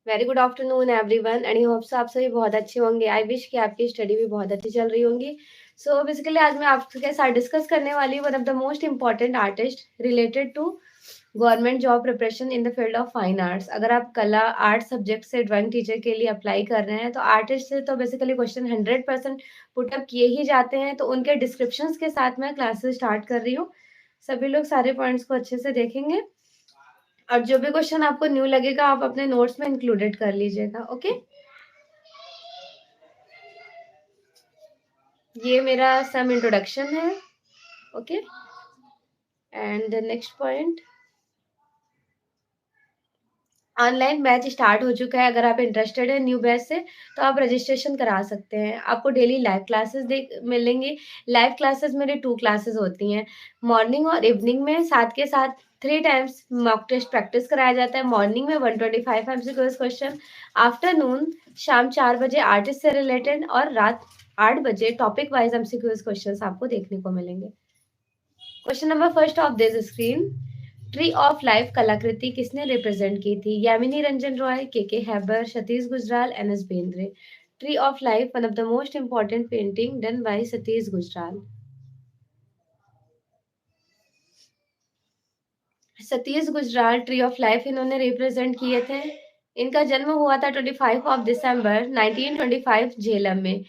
Very good afternoon everyone and hope so आप सभी बहुत अच्छे होंगे। आई विश कि आपकी स्टडी भी बहुत अच्छी चल रही होंगी। सो बेसिकली आज मैं आपके साथ डिस्कस करने वाली हूँ one of the most important artist related to government job preparation in the field of fine arts. अगर आप कला आर्ट सब्जेक्ट से ड्राइंग टीचर के लिए अप्लाई कर रहे हैं तो आर्टिस्ट से तो बेसिकली क्वेश्चन 100% पुटअप किए ही जाते हैं। तो उनके डिस्क्रिप्शंस के साथ मैं क्लासेस स्टार्ट कर रही हूँ। सभी लोग सारे पॉइंट्स को अच्छे से देखेंगे और जो भी क्वेश्चन आपको न्यू लगेगा आप अपने नोट्स में इंक्लूडेड कर लीजिएगा। ओके, ये मेरा सम इंट्रोडक्शन है। Okay, and the next point, online batch start हो चुका है। अगर आप इंटरेस्टेड है न्यू बैच से तो आप रजिस्ट्रेशन करा सकते हैं। आपको डेली लाइव क्लासेस देख मिलेंगी। लाइव क्लासेस मेरी 2 क्लासेस होती हैं, मॉर्निंग और इवनिंग में। साथ के साथ 3 टाइम्स मॉक टेस्ट प्रैक्टिस कराया जाता है। मॉर्निंग में 125 एमसीक्यूज क्वेश्चन, आफ्टरनून शाम 4 बजे आर्टिस्ट से रिलेटेड और रात 8 बजे टॉपिक वाइज एमसीक्यूज क्वेश्चंस आपको देखने को मिलेंगे। Question number first of this screen, tree of life कलाकृति किसने रिप्रेजेंट की थी? Yamini Ranjan Roy, K Hebbar, Satish Gujral, N S Bendre. Tree of life one of the most important painting done by Satish Gujral. Satish Gujral tree of life इन्होंने represent किए थे। इनका जन्म हुआ था 25 ऑफ दिसंबर 1925 झेलम में।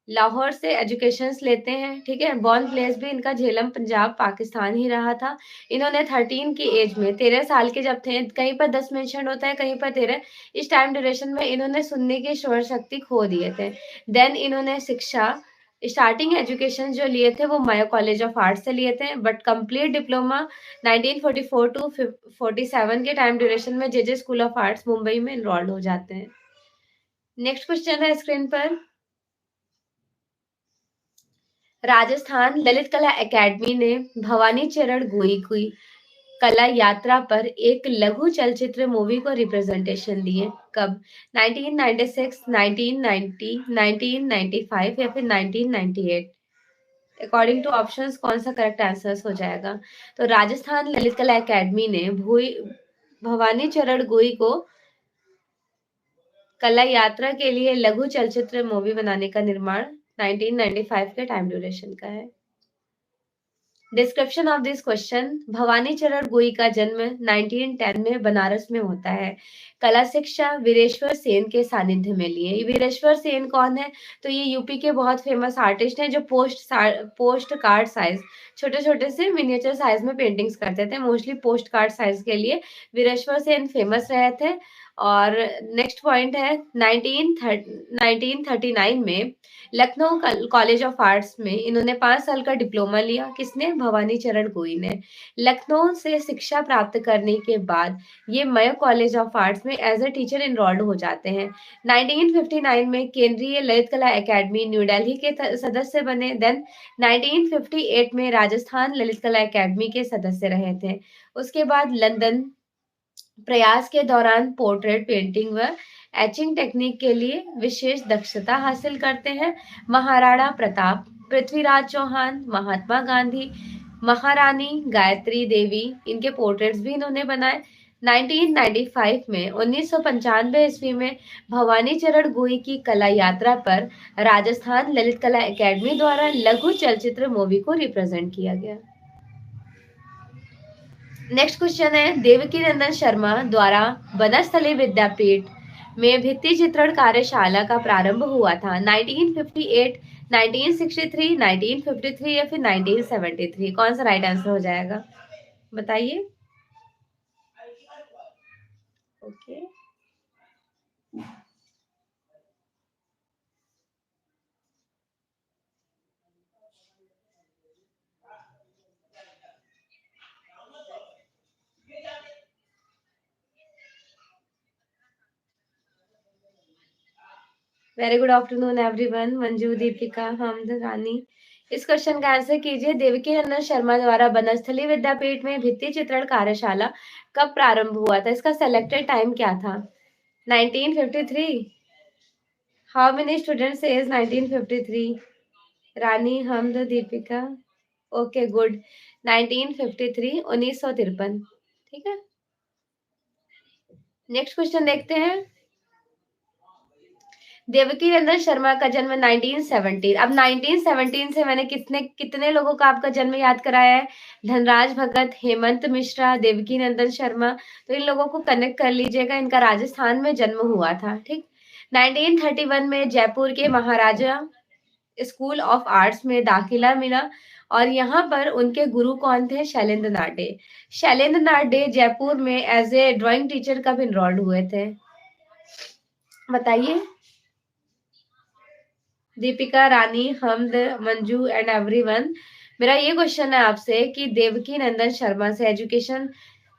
लाहौर से एजुकेशन लेते हैं, ठीक है। बॉर्न प्लेस भी इनका झेलम पंजाब पाकिस्तान ही रहा था। इन्होंने 13 की एज में 13 साल के जब थे, कहीं पर 10 मेंशन होता है कहीं पर 13, इस टाइम ड्यूरेशन में इन्होंने सुनने की श्रवण शक्ति खो दिए थे। देन इन्होंने शिक्षा स्टार्टिंग एजुकेशन जो लिए थे वो मायो कॉलेज ऑफ आर्ट से लिए थे, बट कंप्लीट डिप्लोमा 1944 टू 47 के टाइम ड्यूरेशन में JJ school of arts Mumbai में इनरोल्ड हो जाते हैं। नेक्स्ट क्वेश्चन है स्क्रीन पर, राजस्थान ललित कला एकेडमी ने भवानी चरण गोई की कला यात्रा पर एक लघु चलचित्र मूवी को रिप्रेजेंटेशन दिए। कब? 1996, 1990, 1995 या फिर 1998? अकॉर्डिंग टू ऑप्शंस कौन सा करेक्ट आंसर हो जाएगा? तो राजस्थान ललित कला एकेडमी ने भवानी चरण गोई को कला यात्रा के लिए लघु चलचित्र मूवी बनाने का निर्माण 1995 के टाइम ड्यूरेशन का है। Description of this question, Bhavani चरण गोई का जन्म 1910 में बनारस में होता है। कला शिक्षा वीरेश्वर सेन के सानिध्य में लिए। वीरेश्वर सेन कौन है? तो ये यूपी के बहुत फेमस आर्टिस्ट हैं जो पोस्ट कार्ड साइज, छोटे छोटे से मिनिएचर साइज में पेंटिंग्स करते थे। मोस्टली पोस्ट कार्ड साइज के लिए वीरेश्वर सेन फेमस रहे थे। और नेक्स्ट पॉइंट है 1939 में लखनऊ कॉलेज ऑफ आर्ट्स में इन्होंने 5 साल का डिप्लोमा लिया। किसने? भवानी चरण गोई ने। लखनऊ से शिक्षा प्राप्त करने के बाद ये मयो कॉलेज ऑफ आर्ट्स में एज ए टीचर इनरोल्ड हो जाते हैं। 1959 में केंद्रीय ललित कला एकेडमी न्यू दिल्ली के सदस्य बने। देन 1958 में राजस्थान ललित कला एकेडमी के सदस्य रहे थे। उसके बाद लंदन प्रयास के दौरान पोर्ट्रेट पेंटिंग व एचिंग टेक्निक के लिए विशेष दक्षता हासिल करते हैं। महाराणा प्रताप, पृथ्वीराज चौहान, महात्मा गांधी, महारानी गायत्री देवी, इनके पोर्ट्रेट्स भी इन्होंने बनाए। 1995 में 1995 ईस्वी में भवानी चरण गोई की कला यात्रा पर राजस्थान ललित कला एकेडमी द्वारा लघु चलचित्र मूवी को रिप्रेजेंट किया गया। नेक्स्ट क्वेश्चन है, देवकी नंदन शर्मा द्वारा बनस्थली विद्यापीठ में भित्ति चित्रण कार्यशाला का प्रारंभ हुआ था। 1958, 1963, 1953 या फिर 1973? कौन सा राइट आंसर हो जाएगा बताइए। Okay, very good afternoon everyone. Manju, Deepika, Hamad, Rani, इस क्वेश्चन का आंसर कीजिए। देवकी नंदन शर्मा द्वारा बनस्थली विद्यापीठ में भित्ति चित्रण कार्यशाला कब प्रारंभ हुआ था? इसका सेलेक्टेड टाइम क्या था? 1953? How many students is 1953? Rani, Hamad, Deepika? Okay, good. 1953, 1953, ठीक है। नेक्स्ट क्वेश्चन देखते हैं। देवकी नंदन शर्मा का जन्म 1917। अब 1917 से मैंने कितने लोगों का आपका जन्म याद कराया है? धनराज भगत, हेमंत मिश्रा, देवकी नंदन शर्मा। तो इन लोगों को कनेक्ट कर लीजिएगा, इनका राजस्थान में जन्म हुआ था। ठीक। 1931 में जयपुर के महाराजा स्कूल ऑफ आर्ट्स में दाखिला मिला और यहाँ पर उनके गुरु कौन थे? शैलेंद्र नाडे। शैलेंद्र नाडे जयपुर में एज ए ड्राइंग टीचर कब इनरोल्ड हुए थे? बताइए। दीपिका, रानी, हमद, मंजू एंड एवरीवन। मेरा ये क्वेश्चन है आपसे कि देवकी नंदन शर्मा से एजुकेशन,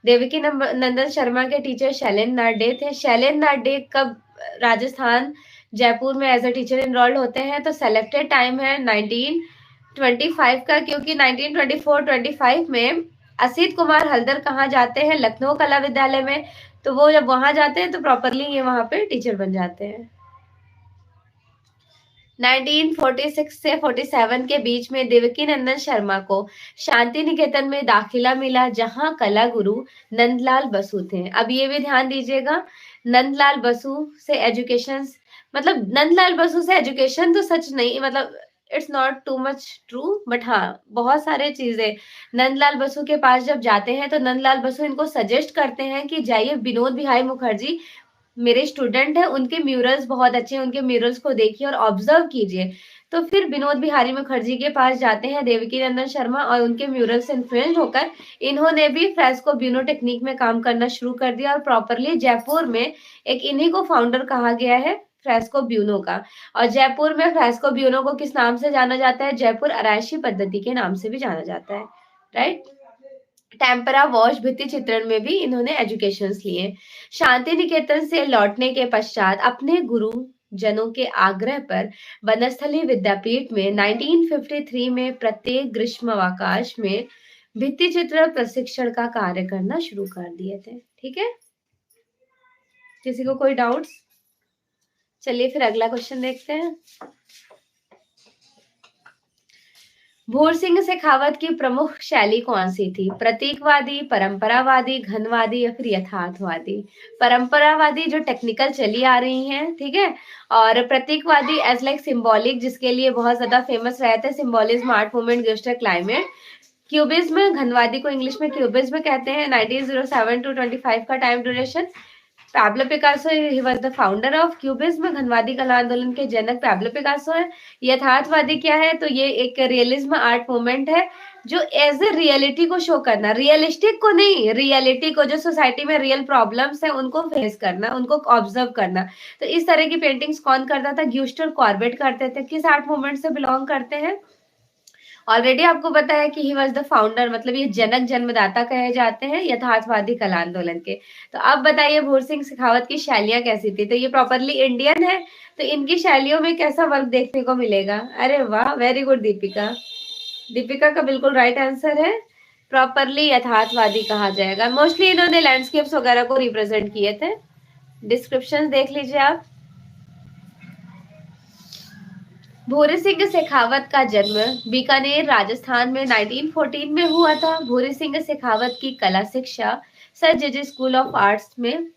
देवकी नंदन शर्मा के टीचर शैलेंद्र नाडे थे। शैलेंद्र नाडे कब राजस्थान जयपुर में एज अ टीचर इनरोल्ड होते हैं? तो सेलेक्टेड टाइम है 1925 का, क्योंकि 1924-25 में असित कुमार हल्दर कहाँ जाते हैं? लखनऊ कला विद्यालय में। तो वो जब वहां जाते हैं तो प्रॉपरली ये वहां पे टीचर बन जाते हैं। 1946 से 47 के बीच में देवकी नंदन शर्मा को शांति निकेतन में दाखिला मिला, जहां कला गुरु नंदलाल बसु थे। अब ये भी ध्यान दीजिएगा, नंदलाल बसु से एजुकेशन, मतलब नंदलाल बसु से एजुकेशन तो सच नहीं, मतलब it's not too much true, but हाँ बहुत सारे चीजें नंदलाल बसु के पास जब जाते हैं तो नंदलाल बसु इनको सजेस्ट करते हैं कि जाइए विनोद बिहारी मुखर्जी मेरे स्टूडेंट है, उनके म्यूरल्स बहुत अच्छे हैं, उनके म्यूरल्स को देखिए और ऑब्जर्व कीजिए। तो फिर विनोद बिहारी मुखर्जी के पास जाते हैं देवकी नंदन शर्मा और उनके म्यूरल से इन्फ्लुएंस होकर इन्होंने भी फ्रेस्को ब्यूनो टेक्निक में काम करना शुरू कर दिया और प्रॉपरली जयपुर में एक इन्हीं को फाउंडर कहा गया है फ्रेस्को ब्यूनो का। और जयपुर में फ्रेस्को ब्यूनो को किस नाम से जाना जाता है? जयपुर आरायशी पद्धति के नाम से भी जाना जाता है। राइट। टेम्परा वॉश भित्ति चित्रण में भी इन्होंने एजुकेशन लिए। शांति निकेतन से लौटने के पश्चात अपने गुरु जनों के आग्रह पर वनस्थली विद्यापीठ में 1953 में प्रत्येक ग्रीष्मावकाश में भित्ति चित्र प्रशिक्षण का कार्य करना शुरू कर दिए थे। ठीक है, किसी को कोई डाउट्स? चलिए फिर अगला क्वेश्चन देखते हैं। भूर सिंह शेखावत की प्रमुख शैली कौन सी थी? प्रतीकवादी, परंपरावादी, घनवादी या फिर यथार्थवादी? परंपरावादी जो टेक्निकल चली आ रही हैं, ठीक है, और प्रतीकवादी एज लाइक सिंबॉलिक, जिसके लिए बहुत ज्यादा फेमस रहे थे, symbolism, art movement, gesture, climate. Cubism, घनवादी को इंग्लिश में क्यूबिज्म कहते हैं। 1907 to 25 का time duration. Pablo Picasso, he was the founder of cubism, घनवादी कला आंदोलन के जनक पैब्लो पिकासो है। यथार्थवादी क्या है? तो ये एक रियलिज्म आर्ट मूवमेंट है जो एज ए रियलिटी को शो करना, रियलिस्टिक को नहीं, रियलिटी को, जो सोसाइटी में रियल प्रॉब्लम्स है उनको फेस करना, उनको ऑब्जर्व करना। तो इस तरह की पेंटिंग्स कौन करता था? ग्यूस्टर कॉर्बेट करते थे। किस आर्ट मूवमेंट से बिलोंग करते हैं? ऑलरेडी आपको पता है कि ही वॉज द फाउंडर, मतलब ये जनक, जन्मदाता कहे जाते हैं यथार्थवादी कला आंदोलन के। तो अब बताइए भूर सिंह शेखावत की शैलियां कैसी थी? तो ये प्रॉपरली इंडियन है, तो इनकी शैलियों में कैसा वर्क देखने को मिलेगा? अरे वाह, वेरी गुड दीपिका। दीपिका का बिल्कुल राइट आंसर है, प्रॉपरली यथार्थवादी कहा जाएगा। मोस्टली इन्होंने लैंडस्केप्स वगैरह को रिप्रेजेंट किए थे। डिस्क्रिप्शन देख लीजिए आप। भूरी सिंह शेखावत का जन्म बीकानेर, राजस्थान में 1914 में हुआ था। भूरी सिंह शेखावत की कला शिक्षा sir JJ school of arts में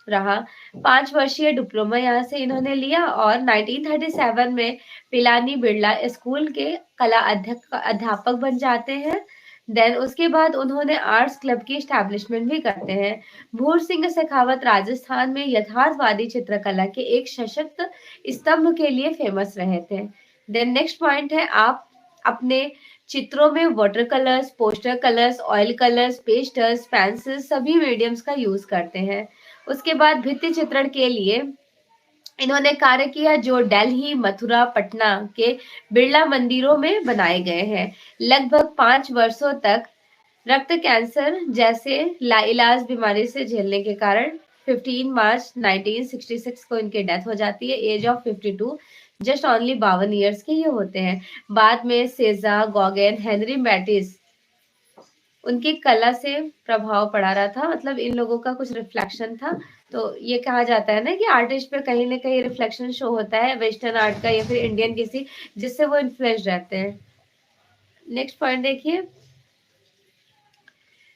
रहा। 5 वर्षीय डिप्लोमा यहाँ से इन्होंने लिया और 1937 में पिलानी बिरला स्कूल के कला अध्यापक बन जाते हैं। देन उसके बाद उन्होंने आर्ट्स क्लब की स्टैब्लिशमेंट भी करते हैं। भूर सिंह शेखावत राजस्थान में यथार्थवादी चित्रकला के एक सशक्त स्तंभ के लिए फेमस रहे थे। देन नेक्स्ट पॉइंट है, आप अपने चित्रों में water colours, poster colours, oil colours, pastels, pencil सभी मीडियम्स का यूज करते हैं। उसके बाद भित्ति चित्रण के लिए इन्होंने कार्य किया जो दिल्ली, मथुरा, पटना के बिरला मंदिरों में बनाए गए हैं। लगभग 5 वर्षों तक रक्त कैंसर जैसे लाइलाज बीमारी से झेलने के कारण 15 मार्च 1966 को इनकी डेथ हो जाती है, age of 52। Just only 52 years के ये होते हैं। बाद में सेजा, गॉगन, हेनरी मैटिस, उनकी कला से प्रभाव पड़ा रहा था, मतलब इन लोगों का कुछ रिफ्लेक्शन था। तो ये कहा जाता है ना कि आर्टिस्ट पे कहीं ना कहीं रिफ्लेक्शन शो होता है, वेस्टर्न आर्ट का या फिर इंडियन किसी, जिससे वो इन्फ्लुएंस रहते हैं। नेक्स्ट पॉइंट देखिए,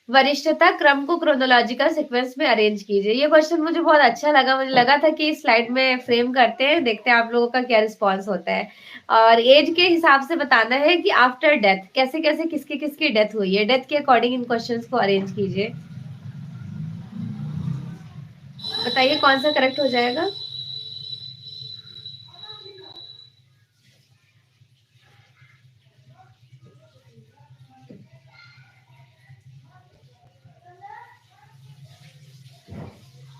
वरिष्ठता क्रम को क्रोनोलॉजिकल सीक्वेंस में अरेंज कीजिए। ये क्वेश्चन मुझे बहुत अच्छा लगा, मुझे लगा था कि स्लाइड में फ्रेम करते हैं, देखते हैं आप लोगों का क्या रिस्पॉन्स होता है। और एज के हिसाब से बताना है कि आफ्टर डेथ कैसे कैसे किसकी किसकी डेथ हुई है, डेथ के अकॉर्डिंग इन क्वेश्चंस को अरेंज कीजिए। बताइए कौन सा करेक्ट हो जाएगा।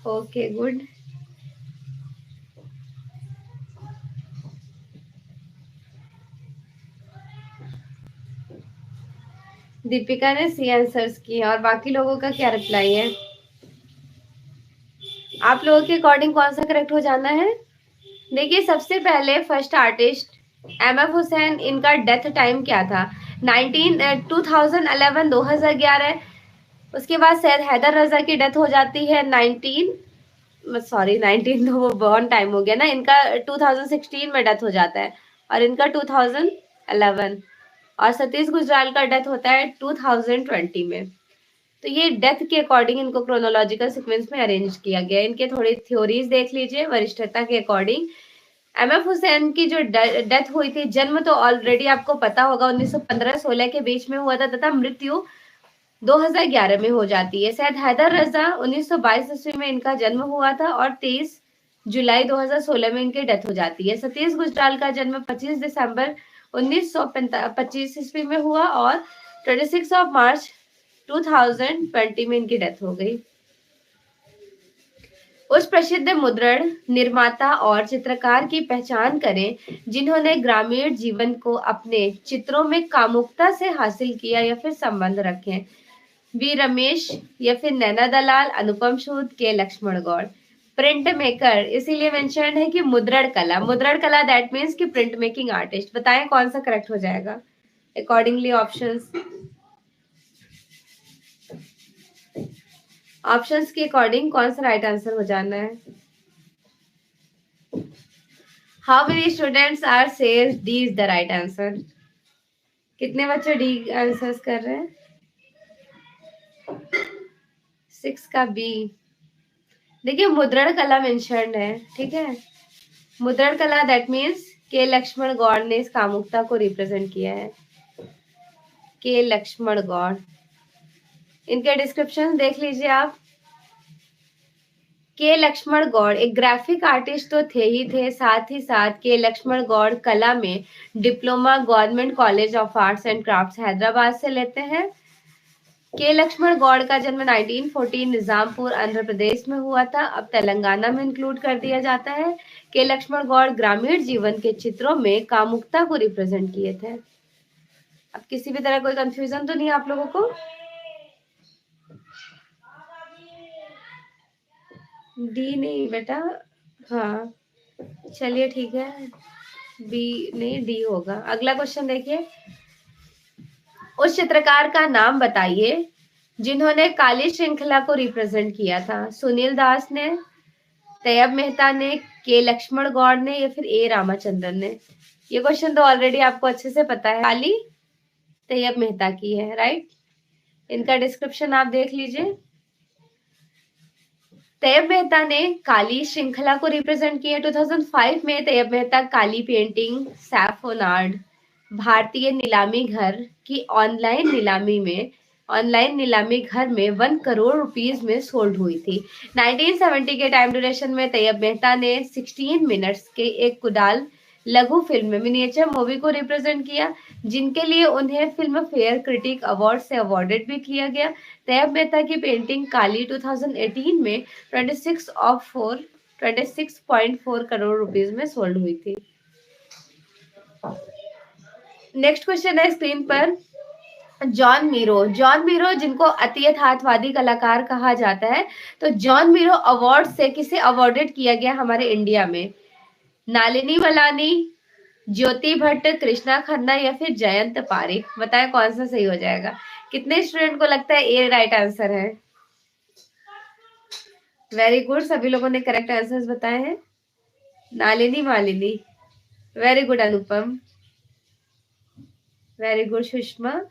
Okay good. दीपिका ने सी आंसर्स किए और बाकी लोगों का क्या रिप्लाई है? आप लोगों के अकॉर्डिंग कौन सा करेक्ट हो जाना है? देखिए सबसे पहले फर्स्ट आर्टिस्ट एमएफ हुसैन, इनका डेथ टाइम क्या था? 2011। उसके बाद सैयद हैदर रजा की डेथ हो जाती है 19 तो वो बॉर्न टाइम हो गया ना, इनका 2016 में डेथ हो जाता है और इनका 2011। और सतीश गुजराल का डेथ होता है 2020 में। तो ये डेथ के अकॉर्डिंग इनको क्रोनोलॉजिकल सीक्वेंस में अरेंज किया गया। इनके थोड़ी थ्योरीज देख लीजिए वरिष्ठता के अकॉर्डिंग। एमएफ हुसैन की जो डेथ हुई थी, जन्म तो ऑलरेडी आपको पता होगा 1915-16 के बीच में हुआ था तथा मृत्यु 2011 में हो जाती है। सैयद हैदर रजा 1922 ईस्वी में इनका जन्म हुआ था और 23 जुलाई 2016 में इनकी डेथ हो जाती है। सतीश गुजराल का जन्म 25 दिसंबर 1925 ईस्वी में हुआ और 26 ऑफ मार्च 2020 में इनकी डेथ हो गई। उस प्रसिद्ध मुद्रण निर्माता और चित्रकार की पहचान करें जिन्होंने ग्रामीण जीवन को अपने चित्रों में कामुकता से हासिल किया या फिर संबंध रखे। बी रमेश या फिर नैना दलाल, अनुपम सूद, के लक्ष्मण गौड़। प्रिंट मेकर इसीलिए मेंशन है कि मुद्रण कला दैट मीन्स कि प्रिंट मेकिंग आर्टिस्ट। बताएं कौन सा करेक्ट हो जाएगा अकॉर्डिंगली। ऑप्शंस के अकॉर्डिंग कौन सा राइट आंसर हो जाना है? How many students are says D is the right answer? कितने बच्चे डी आंसर्स कर रहे हैं? 6 का बी। देखिए मुद्रण कला मेंशन्ड है, ठीक है। मुद्रण कला दैट मीन्स के लक्ष्मण गौड़ ने इस कामुकता को रिप्रेजेंट किया है। के लक्ष्मण गौड़, इनके डिस्क्रिप्शन देख लीजिए आप। के लक्ष्मण गौड़ एक ग्राफिक आर्टिस्ट तो थे ही थे, साथ ही साथ के लक्ष्मण गौड़ कला में diploma government college of arts and crafts Hyderabad से लेते हैं। के लक्ष्मण गौड़ का जन्म 1914 निजामपुर आंध्र प्रदेश में हुआ था, अब तेलंगाना में इंक्लूड कर दिया जाता है। के लक्ष्मण गौड़ ग्रामीण जीवन के चित्रों में कामुकता को रिप्रेजेंट किए थे। अब किसी भी तरह कोई कंफ्यूजन तो नहीं आप लोगों को? डी नहीं बेटा, हाँ चलिए ठीक है, बी नहीं डी होगा। अगला क्वेश्चन देखिए। उस चित्रकार का नाम बताइए जिन्होंने काली श्रृंखला को रिप्रेजेंट किया था। सुनील दास ने, तैयब मेहता ने, के लक्ष्मण गौड़ ने या फिर ए रामाचंद्रन ने? ये क्वेश्चन तो ऑलरेडी आपको अच्छे से पता है, काली तैयब मेहता की है, राइट। इनका डिस्क्रिप्शन आप देख लीजिए। तैयब मेहता ने काली श्रृंखला को रिप्रेजेंट किया। 2005 में तैयब मेहता काली पेंटिंग सैफोनार्ड भारतीय नीलामी घर की ऑनलाइन नीलामी घर में 1 करोड़ रुपीस में सोल्ड हुई थी। 1970 के टाइम ड्यूरेशन में तैयब मेहता ने 16 मिनट्स के एक कुदाल लघु फिल्म में मिनिएचर मूवी को रिप्रेजेंट किया, जिनके लिए उन्हें फिल्म फेयर क्रिटिक अवार्ड से अवॉर्डेड भी किया गया। तैयब मेहता की पेंटिंग काली 2018 में 26.4 करोड़ रुपीस में सोल्ड हुई थी। नेक्स्ट क्वेश्चन है स्क्रीन पर। जॉन मीरो जिनको अति यथार्थवादी कलाकार कहा जाता है, तो जॉन मीरो अवार्ड से किसे अवॉर्डेड किया गया हमारे इंडिया में? नालिनी वलानी, ज्योति भट्ट, कृष्णा खन्ना या फिर जयंत पारिक? बताएं कौन सा सही हो जाएगा। कितने स्टूडेंट को लगता है ए राइट आंसर है? वेरी गुड, सभी लोगों ने करेक्ट आंसर्स बताए हैं। नालिनी मालिनी, वेरी गुड अनुपम, वेरी गुड सुषमा।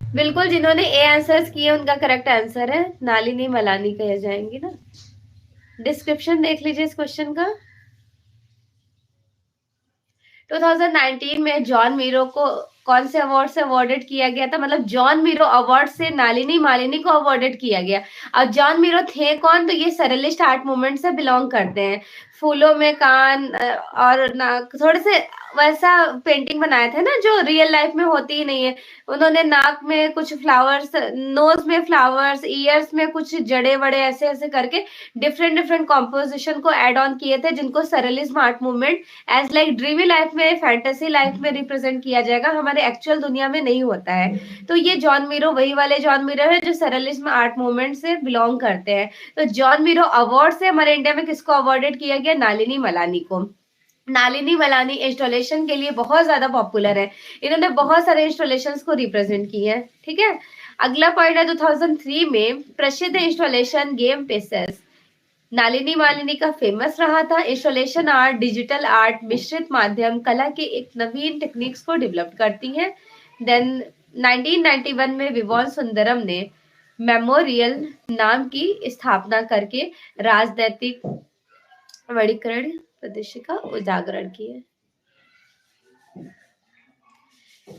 बिल्कुल, जिन्होंने ए आंसर्स किए उनका करेक्ट आंसर है नालिनी मलानी कहे जाएंगी ना। डिस्क्रिप्शन देख लीजिए इस क्वेश्चन का। 2019 में जॉन मीरो को कौन से अवार्ड से अवॉर्डेड किया गया था, मतलब जॉन मीरो अवार्ड से नालिनी मालिनी को अवॉर्डेड किया गया। और जॉन मीरो थे कौन, तो ये सरलिस्ट आर्ट मूवमेंट से बिलोंग करते हैं। फूलों में कान और नाक, थोड़े से वैसा पेंटिंग बनाए थे ना जो रियल लाइफ में होती ही नहीं है। उन्होंने नाक में कुछ फ्लावर्स, नोज में फ्लावर्स, ईयर्स में कुछ जड़े वड़े ऐसे ऐसे करके डिफरेंट डिफरेंट कॉम्पोजिशन को एड ऑन किए थे, जिनको surrealism art movement as like dreamy life में, फैंटेसी लाइफ में रिप्रेजेंट किया जाएगा, हमारे एक्चुअल दुनिया में नहीं होता है। तो ये जॉन मीरो वही वाले जॉन मीरो है जो सरलिज्म आर्ट मूवमेंट से बिलोंग करते हैं। तो जॉन मीरो अवार्ड से हमारे इंडिया में किसको अवॉर्डेड किया गया, नालिनी मलानी को। नालिनी मलानी इंस्टॉलेशन के लिए बहुत ज्यादा पॉपुलर है, इन्होंने बहुत सारे इंस्टॉलेशंस को रिप्रेजेंट किए हैं। ठीक है, अगला पॉइंट है 2003 में प्रसिद्ध installation game pieces. Nalini Malani का फेमस रहा था। इंस्टॉलेशन आर्ट, डिजिटल आर्ट, मिश्रित माध्यम कला के एक नवीन टेक्निक्स को डेवलप करती हैं। देन 1991 में विवोन सुंदरम ने मेमोरियल नाम की स्थापना करके राजनैतिक वर्गीकरण प्रदेश का उजागरण किए।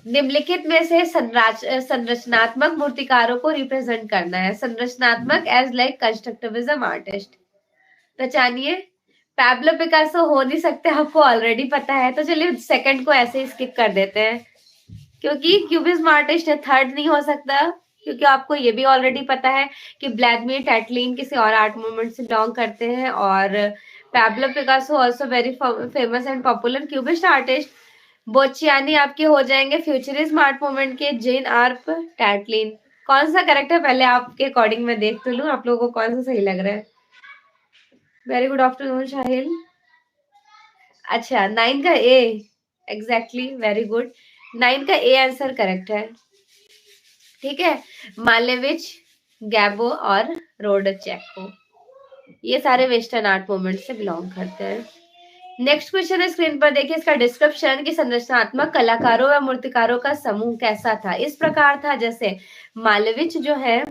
निम्नलिखित में से संरचनात्मक मूर्तिकारों को रिप्रेजेंट करना है। संरचनात्मक एज लाइक कंस्ट्रक्टिविज्म आर्टिस्ट, पहचानिए। पैब्लो पिकासो हो नहीं सकते, आपको ऑलरेडी पता है, तो चलिए सेकंड को ऐसे ही स्किप कर देते हैं, क्योंकि क्यूबिज्म आर्टिस्ट है, थर्ड नहीं हो सकता, क्योंकि आपको ये भी ऑलरेडी पता है कि व्लादिमीर टैटलिन किसी और आर्ट मूवमेंट से बिलोंग करते हैं। और Pablo Picasso also very famous and popular cubist artist. Boccioni आपके हो जाएंगे फ्यूचरिज्म आर्ट मूवमेंट के। जेन आर्प टैटलिन, कौन सा करेक्ट है पहले आपके अकॉर्डिंग मैं देख तो लूं, आप लोगों को कौन सा सही लग रहा है। Very good afternoon Shahil. अच्छा, 9 का ए, एग्जैक्टली, वेरी गुड। 9 का ए आंसर करेक्ट है। ठीक है, मालेविच, गैबो और रोडचेको, ये सारे वेस्टर्न आर्ट मूवमेंट से बिलोंग करते हैं। नेक्स्ट क्वेश्चन है स्क्रीन पर देखिए, इसका डिस्क्रिप्शन कि संरचनात्मक कलाकारों व मूर्तिकारों का समूह कैसा था। इस प्रकार था जैसे मालेविच जो है,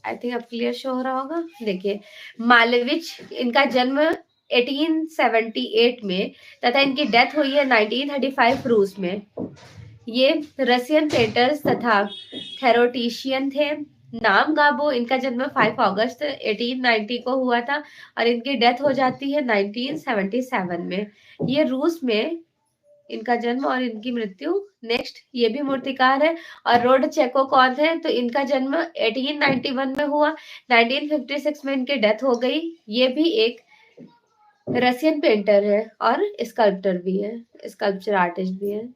आई थिंक अब क्लियर शो हो रहा होगा। देखिए, मालेविच, इनका जन्म 1878 में तथा इनकी डेथ हुई है 1935 रूस में। ये रसियन पेंटर्स तथा थेरोटिशियन थे। नाम गाबो, इनका जन्म 5 अगस्त 1890 को हुआ था और इनकी डेथ हो जाती है 1977 में। ये रूस में इनका जन्म और इनकी मृत्यु। नेक्स्ट, ये भी मूर्तिकार है। और रोड चेको कौन है, तो इनका जन्म 1891 में हुआ, 1956 में इनकी डेथ हो गई। ये भी एक रशियन पेंटर है और स्कल्प्टर भी है, स्कल्पचर आर्टिस्ट भी है।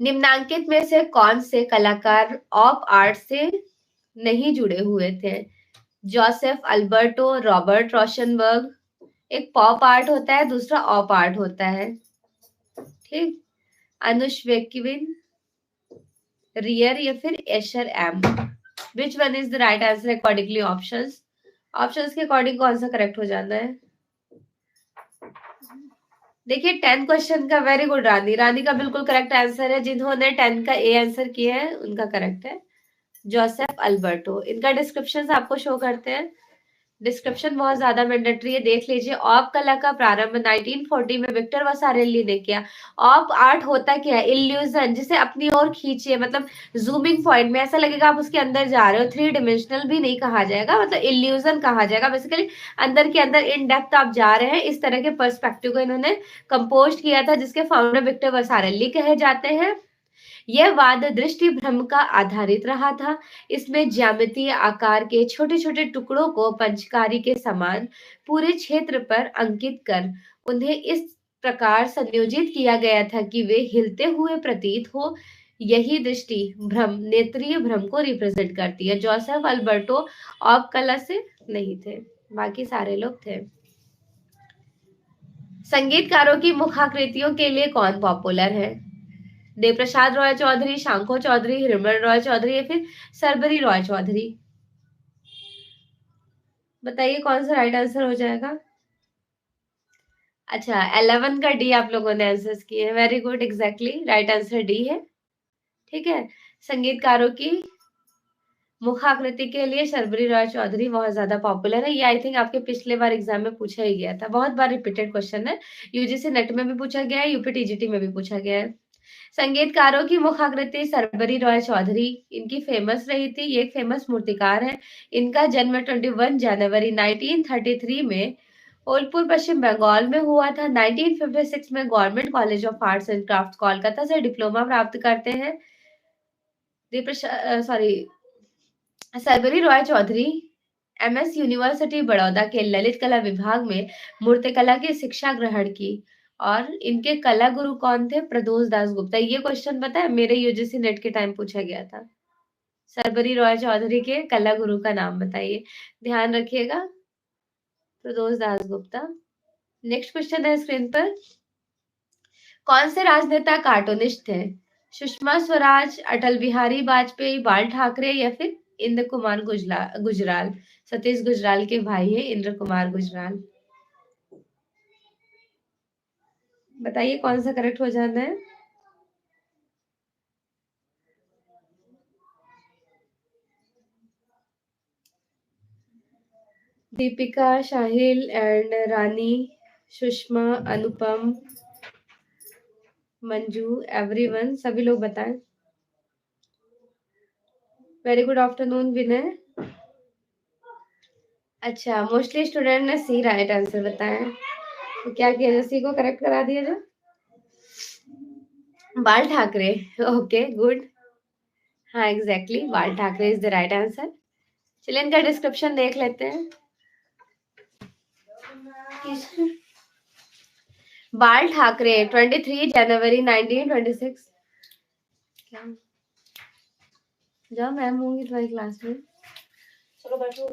निम्नांकित में से कौन से कलाकार ऑप आर्ट से नहीं जुड़े हुए थे। Joseph Alberto, Robert Rauschenberg. एक पॉप आर्ट होता है, दूसरा ऑप आर्ट होता है। ठीक, अनुश्वेकिविन, रियर या फिर Escher M. Which one is the right answer accordingly options. Options के अकॉर्डिंग कौन सा करेक्ट हो जाना है। देखिए 10 क्वेश्चन का, वेरी गुड रानी, रानी का बिल्कुल करेक्ट आंसर है। जिन्होंने 10 का ए आंसर किया है उनका करेक्ट है जोसेफ अल्बर्टो। इनका डिस्क्रिप्शन आपको शो करते हैं। डिस्क्रिप्शन बहुत ज्यादा मैंडेटरी है, देख लीजिए। ऑप कला का प्रारंभ 1940 में विक्टर वासारेल्ली ने किया। ऑप आर्ट होता क्या है, इल्यूजन, जिसे अपनी ओर खींचिए, मतलब जूमिंग पॉइंट में ऐसा लगेगा आप उसके अंदर जा रहे हो। 3 डिमेंशनल भी नहीं कहा जाएगा, मतलब इल्यूजन कहा जाएगा। बेसिकली अंदर के अंदर इन डेप्थ आप जा रहे हैं, इस तरह के पर्सपेक्टिव को इन्होंने कंपोज किया था, जिसके फाउंडर विक्टर वासारेल्ली कहे जाते हैं। यह वाद दृष्टि भ्रम का आधारित रहा था। इसमें ज्यामितीय आकार के छोटे छोटे टुकड़ों को पंचकारी के समान पूरे क्षेत्र पर अंकित कर उन्हें इस प्रकार संयोजित किया गया था कि वे हिलते हुए प्रतीत हो। यही दृष्टि भ्रम, नेत्रीय भ्रम को रिप्रेजेंट करती है। जोसेफ अल्बर्टो ऑप कला से नहीं थे, बाकी सारे लोग थे। संगीतकारों की मुखाकृतियों के लिए कौन पॉपुलर है। देवप्रसाद रॉय चौधरी, शांको चौधरी, हिरमन रॉय चौधरी या फिर सरबरी रॉय चौधरी। बताइए कौन सा राइट आंसर हो जाएगा। अच्छा, 11 का डी आप लोगों ने आंसर्स किए हैं, very good, exactly right answer D है। ठीक है। संगीतकारों की मुखाकृति के लिए शर्बरी रॉय चौधरी बहुत ज्यादा पॉपुलर है। ये आई थिंक आपके पिछले बार एग्जाम में पूछा ही गया था, बहुत बार रिपीटेड क्वेश्चन है। यूजीसी नेट में भी पूछा गया है, यूपी टीजीटी में भी पूछा गया है। संगीतकारों की मुखाकृति शर्बरी रॉय चौधरी इनकी फेमस रही थी। ये एक फेमस मूर्तिकार है। इनका जन्म 21 जनवरी 1933 में बोलपुर पश्चिम बंगाल में हुआ था। 1956 में government college of arts and craft Kolkata से डिप्लोमा प्राप्त करते हैं। Sorry, Sharbari Roy Chowdhury MS university Baroda के ललित कला विभाग में मूर्तिकला की शिक्षा ग्रहण की। और इनके कला गुरु कौन थे? प्रदोष दास गुप्ता। ये क्वेश्चन पता है मेरे यूजीसी नेट के टाइम पूछा गया था। शर्बरी रॉय चौधरी के कला गुरु का नाम बताइए, ध्यान रखिएगा, प्रदोष दास गुप्ता। नेक्स्ट क्वेश्चन है स्क्रीन पर। कौन से राजनेता कार्टूनिस्ट थे? सुषमा स्वराज, अटल बिहारी वाजपेयी, बाल ठाकरे या फिर इंद्र कुमार गुजराल। सतीश गुजराल के भाई है इंद्र कुमार गुजराल। बताइए कौन सा करेक्ट हो जाना है? Deepika, Shahil and Rani, Sushma, Anupam, Manju, everyone, सभी लोग बताएं। वेरी गुड आफ्टरनून विनय। अच्छा, मोस्टली स्टूडेंट ने सी राइट आंसर बताया। तो क्या किया जाए, सी को करेक्ट करा दिया जाए। बाल ठाकरे, ओके गुड। हाँ एग्जैक्टली, बाल Thackeray is the right answer. चलिए इनका डिस्क्रिप्शन देख लेते हैं। बाल ठाकरे 23 जनवरी 1926। क्या जब मैम होंगी तुम्हारी क्लास में, चलो बैठो।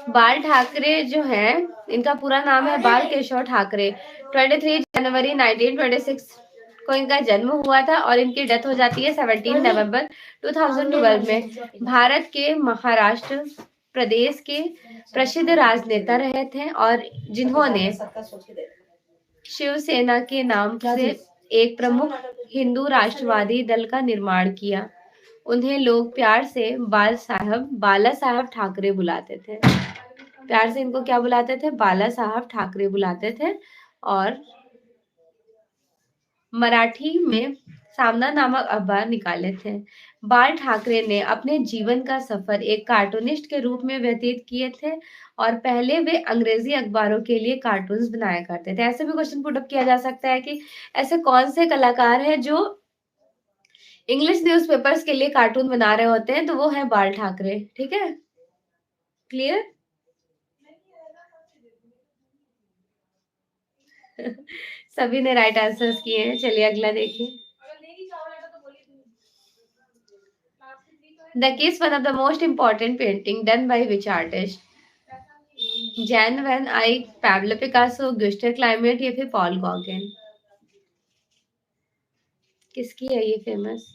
बाल ठाकरे जो है, इनका पूरा नाम है बाल केशव ठाकरे। 23 जनवरी 1926 को इनका जन्म हुआ था और इनकी डेथ हो जाती है 17 नवंबर 2012 में। भारत के महाराष्ट्र प्रदेश के प्रसिद्ध राजनेता रहे थे और जिन्होंने शिवसेना के नाम से एक प्रमुख हिंदू राष्ट्रवादी दल का निर्माण किया। उन्हें लोग प्यार से बाला साहब ठाकरे बुलाते थे। प्यार से इनको क्या बुलाते थे? बाला साहब ठाकरे बुलाते थे। और मराठी में सामना नामक अखबार निकाले थे। बाल ठाकरे ने अपने जीवन का सफर एक कार्टूनिस्ट के रूप में व्यतीत किए थे और पहले वे अंग्रेजी अखबारों के लिए कार्टून्स बनाया करते थे। ऐसे भी क्वेश्चन पुट अप किया जा सकता है कि ऐसे कौन से कलाकार हैं जो इंग्लिश न्यूज़पेपर्स के लिए कार्टून बना रहे होते हैं, तो वो है बाल ठाकरे। ठीक है, क्लियर? सभी ने राइट आंसर्स किए हैं। चलिए अगला देखिए। The Kiss one of the most important painting done by which artist? Jan van Eyck, Pablo Picasso, Gustav Klimt या फिर पॉल गॉगन? किसकी है ये famous?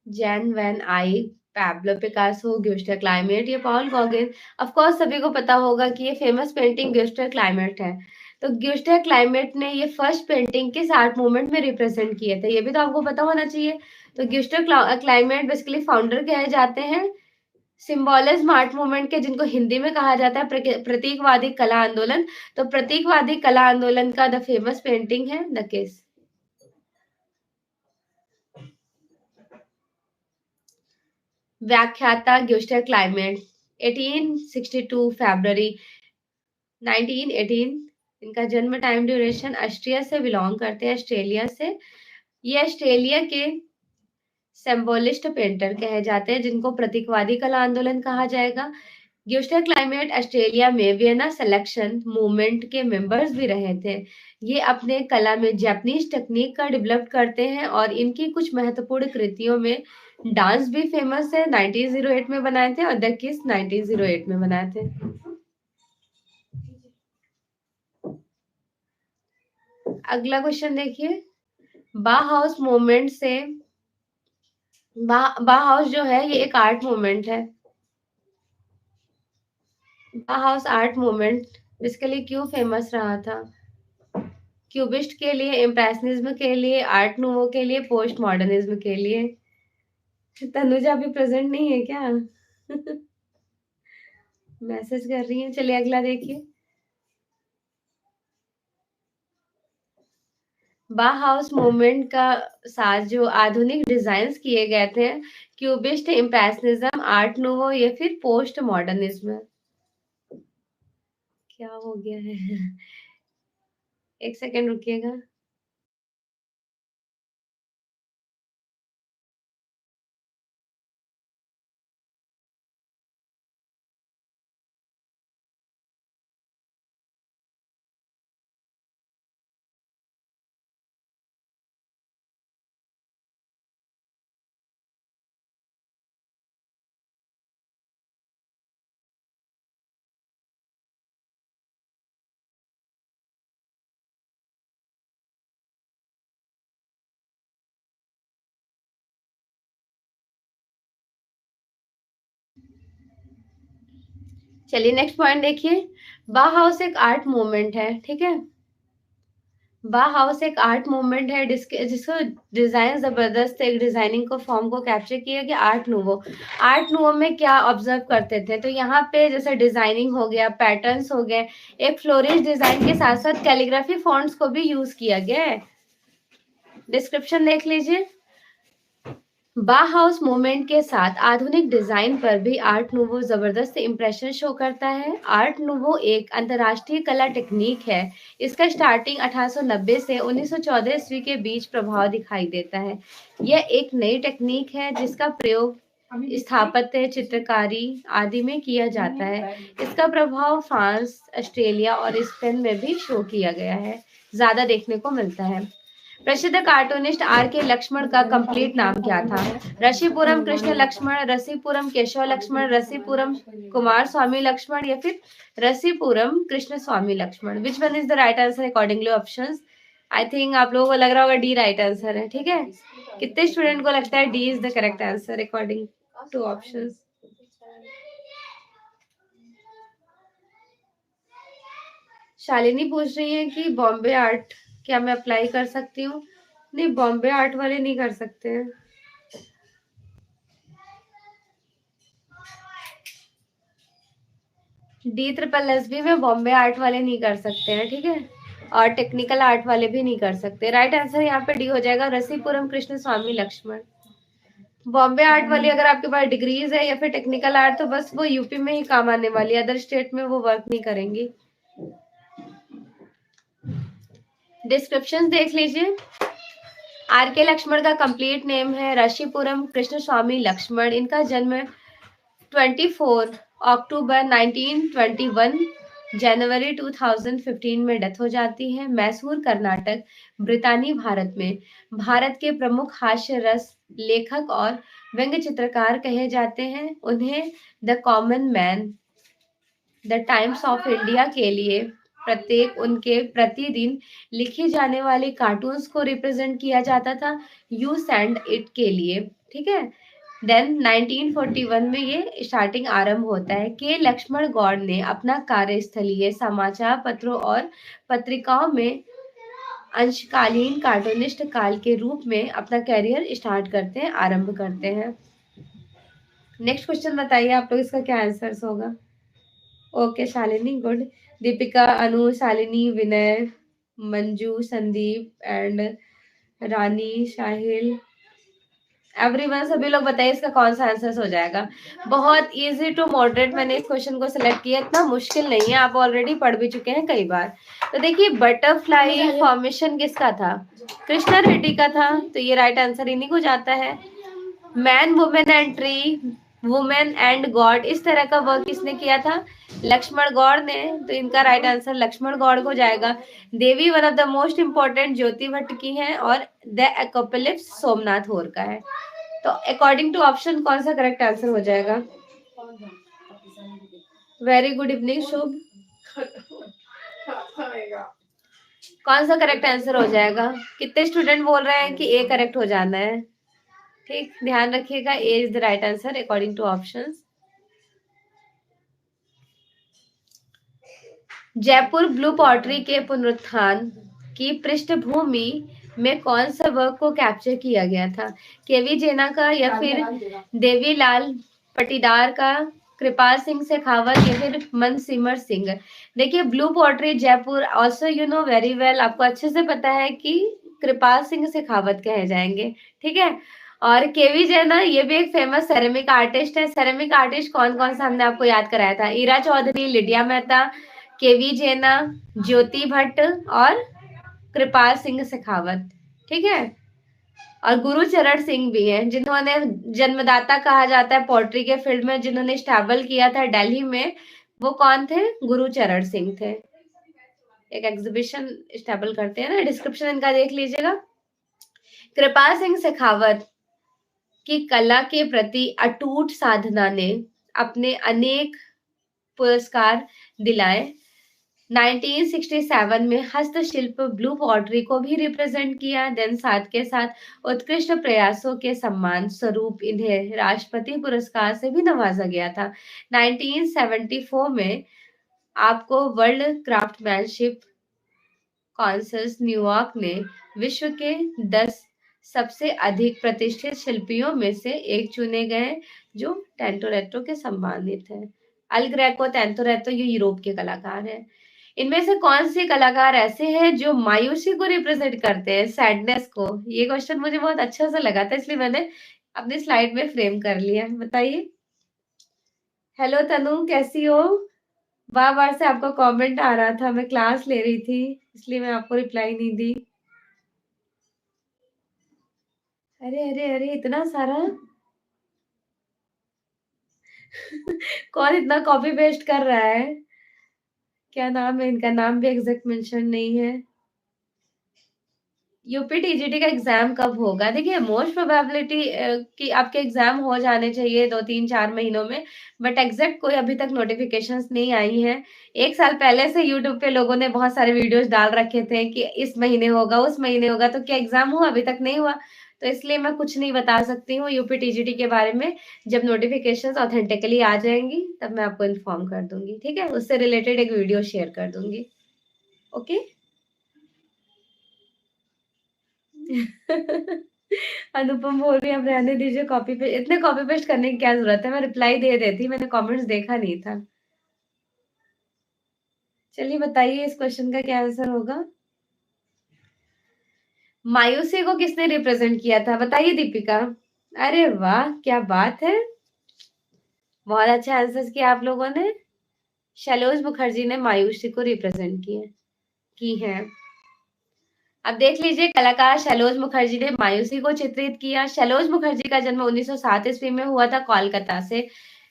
Jan van Eyck, Pablo Picasso, Gustav Klimt या पॉल गॉगन? ऑफ कोर्स सभी को पता होगा कि ये फेमस पेंटिंग गुस्टर क्लाइमेट है। तो गुस्टर क्लाइमेट ने ये फर्स्ट पेंटिंग किस आर्ट मूवमेंट में रिप्रेजेंट किए थे? ये भी तो आपको पता होना चाहिए। तो गुस्टर क्लाइमेट बेसिकली फाउंडर कहे जाते हैं सिंबोलिज्म आर्ट मूवमेंट के, जिनको हिंदी में कहा जाता है प्रतीकवादी कला आंदोलन। तो प्रतीकवादी कला आंदोलन का द फेमस पेंटिंग है द किस। व्याख्याता ग्यूस्टर क्लाइमेट 1862 फरवरी 1918। इनका जन्म, टाइम, ड्यूरेशन। ऑस्ट्रिया से बिलोंग करते हैं, ऑस्ट्रेलिया से। ये ऑस्ट्रेलिया के सिंबोलिस्ट पेंटर कहे जाते हैं, जिनको प्रतीकवादी कला आंदोलन कहा जाएगा। ग्यूस्टर क्लाइमेट ऑस्ट्रेलिया में वियना सिलेक्शन मूवमेंट के मेंबर्स भी रहे थे। ये अपने कला में जापानीज टेक्निक का डेवलप करते हैं और इनकी कुछ महत्वपूर्ण कृतियों में डांस भी फेमस है। 1908 में बनाए थे और द किस 1908 में बनाए थे। अगला क्वेश्चन देखिए। बाहाउस मूवमेंट से बाहाउस जो है ये एक आर्ट मूवमेंट है। हाउस आर्ट मूवमेंट इसके लिए क्यों फेमस रहा था? क्यूबिस्ट के लिए, इम्प्रेशनिज्म के लिए, आर्ट नूवो के लिए, पोस्ट मॉडर्निज्म के लिए। तनुजा अभी प्रेजेंट नहीं है क्या? मैसेज कर रही है। चलिए अगला देखिए। बाहाउस मूवमेंट का साथ जो आधुनिक डिजाइन्स किए गए थे, क्यूबिस्ट, इम्प्रेशनिज्म, आर्ट नूवो या फिर पोस्ट मॉडर्निज्म। क्या हो गया है? एक सेकेंड रुकिएगा। चलिए नेक्स्ट पॉइंट देखिए। बाहाउस एक आर्ट मूवमेंट है, ठीक है। बाहाउस एक आर्ट मूवमेंट है जिसको डिजाइन जबरदस्त एक डिजाइनिंग को फॉर्म को कैप्चर किया गया। आर्ट नूवो में क्या ऑब्जर्व करते थे, तो यहाँ पे जैसे डिजाइनिंग हो गया, पैटर्न्स हो गए, एक फ्लोरिश डिजाइन के साथ साथ कैलीग्राफी फॉन्ट्स को भी यूज किया गया है। डिस्क्रिप्शन देख लीजिए। बाहाउस मूवमेंट के साथ आधुनिक डिजाइन पर भी आर्ट नूवो जबरदस्त इंप्रेशन शो करता है। आर्ट नूवो एक अंतर्राष्ट्रीय कला टेक्निक है। इसका स्टार्टिंग 1890 से 1914 ईस्वी के बीच प्रभाव दिखाई देता है। यह एक नई टेक्निक है जिसका प्रयोग स्थापत्य, चित्रकारी आदि में किया जाता है। इसका प्रभाव फ्रांस, ऑस्ट्रेलिया और स्पेन में भी शो किया गया है, ज्यादा देखने को मिलता है। प्रसिद्ध कार्टूनिस्ट आर के लक्ष्मण का कंप्लीट नाम क्या था? रसीपुरम कृष्ण लक्ष्मण, रसीपुरम केशव लक्ष्मण, रसीपुरम कुमार स्वामी लक्ष्मण या फिर Rasipuram Krishna Swami Laxman. Which one is the right answer accordingly options? I think आप लोगों को लग रहा होगा डी राइट आंसर है, ठीक है। कितने स्टूडेंट को लगता है D is the correct answer according to options? Shalini पूछ रही है कि बॉम्बे आर्ट क्या मैं अप्लाई कर सकती हूँ? नहीं, बॉम्बे आर्ट वाले नहीं कर सकते हैं। डी ट्रिपल एस भी में बॉम्बे आर्ट वाले नहीं कर सकते हैं, ठीक है। और टेक्निकल आर्ट वाले भी नहीं कर सकते। राइट आंसर यहाँ पे डी हो जाएगा, रसीपुरम कृष्ण स्वामी लक्ष्मण। बॉम्बे आर्ट वाली अगर आपके पास डिग्रीज है या फिर टेक्निकल आर्ट, तो बस वो यूपी में ही काम आने वाली है, अदर स्टेट में वो वर्क नहीं करेंगी। डिस्क्रिप्शन देख लीजिए। आर के लक्ष्मण का कंप्लीट नेम है रशीपुरम कृष्ण स्वामी लक्ष्मण। इनका जन्म 24 अक्टूबर 1921, जनवरी 2015 में डेथ हो जाती है। मैसूर कर्नाटक, ब्रितानी भारत में भारत के प्रमुख हास्य रस लेखक और व्यंग्य चित्रकार कहे जाते हैं। उन्हें the common man, the times of India के लिए प्रत्येक उनके प्रतिदिन लिखी जाने वाली कार्टून्स को रिप्रेजेंट किया जाता था, यू सेंड इट के लिए, ठीक है। देन 1941 में ये स्टार्टिंग आरंभ होता है। के लक्ष्मण गौड़ ने अपना कार्यस्थलीय समाचार पत्रों और पत्रिकाओं में अंशकालीन कार्टूनिस्ट काल के रूप में अपना करियर स्टार्ट करते हैं, आरंभ करते हैं। नेक्स्ट क्वेश्चन बताइए आप लोग, इसका क्या आंसर होगा? Okay Shalini, good. Deepika, Anu, Shalini, Vinay, Manju, Sandeep and Rani, Sahil, everyone, सभी लोग बताइए इसका कौन सा आंसर हो जाएगा। बहुत इजी टू मॉडरेट मैंने इस क्वेश्चन को सिलेक्ट किया, इतना मुश्किल नहीं है, आप ऑलरेडी पढ़ भी चुके हैं कई बार। तो देखिए, बटरफ्लाई फॉर्मेशन किसका था? कृष्णा रेड्डी का था, तो ये राइट आंसर इन्हीं को जाता है। Man, women and tree, women and God, इस तरह का वर्क किसने किया था? लक्ष्मण गौड़ ने, तो इनका राइट आंसर लक्ष्मण गौड़ को जाएगा। Devi one of the most important Jyoti Bhatt की है और द एकोपलिप्स सोमनाथ होर का है। तो अकॉर्डिंग टू ऑप्शन कौन सा करेक्ट आंसर हो जाएगा? वेरी गुड इवनिंग शुभ। कौन सा करेक्ट आंसर हो जाएगा? कितने स्टूडेंट बोल रहे हैं कि ए करेक्ट हो जाना है? ठीक, ध्यान रखिएगा, A is the right answer according to options. Jaipur blue pottery के पुनरुत्थान की पृष्ठभूमि में कौन सा वर्क को कैप्चर किया गया था? केवी जेना का, या फिर देवीलाल पटीदार का, कृपाल सिंह शेखावत, या फिर मनसिमर सिंह? देखिए, blue pottery Jaipur also you know very well, आपको अच्छे से पता है कि कृपाल सिंह शेखावत कहे जाएंगे, ठीक है। और केवी जैना ये भी एक फेमस सेरेमिक आर्टिस्ट है। सेरेमिक आर्टिस्ट कौन कौन सा हमने आपको याद कराया था? ईरा चौधरी, लिडिया मेहता, केवी जैना, ज्योति भट्ट और कृपाल सिंह शेखावत, ठीक है। और गुरुचरण सिंह भी हैं, जिन्होंने जन्मदाता कहा जाता है पोट्री के फील्ड में, जिन्होंने स्टैबल किया था दिल्ली में। वो कौन थे? गुरुचरण सिंह थे। एक एग्जीबिशन स्टैबल करते हैं ना, डिस्क्रिप्शन इनका देख लीजिएगा। कृपाल सिंह शेखावत की कला के प्रति अटूट साधना ने अपने अनेक पुरस्कार दिलाए। 1967 में हस्तशिल्प ब्लू पॉटरी को भी रिप्रेजेंट किया। देन साथ के साथ उत्कृष्ट प्रयासों के सम्मान स्वरूप इन्हें राष्ट्रपति पुरस्कार से भी नवाजा गया था। 1974 में आपको वर्ल्ड क्राफ्टमैनशिप काउंसिल न्यूयॉर्क ने विश्व के 10 सबसे अधिक प्रतिष्ठित शिल्पियों में से एक चुने गए, जो टेंटोरेटो के सम्मानित है। अल ग्रेको टेंटोरेटो ये यूरोप के कलाकार हैं। इनमें से कौन से कलाकार ऐसे हैं जो मायूसी को रिप्रेजेंट करते हैं, सैडनेस को? ये क्वेश्चन मुझे बहुत अच्छा सा लगा था, इसलिए मैंने अपनी स्लाइड में फ्रेम कर लिया। बताइए। हेलो तनु, कैसी हो? बार बार से आपका कमेंट आ रहा था, मैं क्लास ले रही थी, इसलिए मैं आपको रिप्लाई नहीं दी। अरे अरे अरे, इतना सारा कौन इतना कॉपी पेस्ट कर रहा है? क्या नाम है इनका? नाम भी एग्जैक्ट मेंशन नहीं है। यूपी टीजीटी का एग्जाम कब होगा? देखिए, मोस्ट प्रोबेबिलिटी कि आपके एग्जाम हो जाने चाहिए 2-3-4 महीनों में, बट एग्जैक्ट कोई अभी तक नोटिफिकेशंस नहीं आई हैं। 1 साल पहले से यूट्यूब पे लोगों ने बहुत सारे वीडियोस डाल रखे थे कि इस महीने होगा, उस महीने होगा, तो क्या एग्जाम हुआ? अभी तक नहीं हुआ, तो इसलिए मैं कुछ नहीं बता सकती हूँ यूपी टीजीटी के बारे में। जब नोटिफिकेशंस ऑथेंटिकली आ जाएंगी तब मैं आपको इन्फॉर्म कर दूंगी, ठीक है। उससे रिलेटेड एक वीडियो शेयर कर दूंगी, ओके। अनुपम बोल रही है, अब रहने दीजिए कॉपी पे, इतने कॉपी पेस्ट करने की क्या जरूरत है? मैं रिप्लाई दे देती, मैंने कमेंट्स देखा नहीं था। चलिए बताइए, इस क्वेश्चन का क्या आंसर होगा? मायूसी को किसने रिप्रेजेंट किया था? बताइए दीपिका। अरे वाह, क्या बात है, बहुत अच्छे आंसर्स किया आप लोगों ने। शैलोज मुखर्जी ने मायूसी को रिप्रेजेंट किए की है। अब देख लीजिए, कलाकार शैलोज मुखर्जी ने मायूसी को चित्रित किया। शैलोज मुखर्जी का जन्म 1907 ईस्वी में हुआ था कोलकाता से।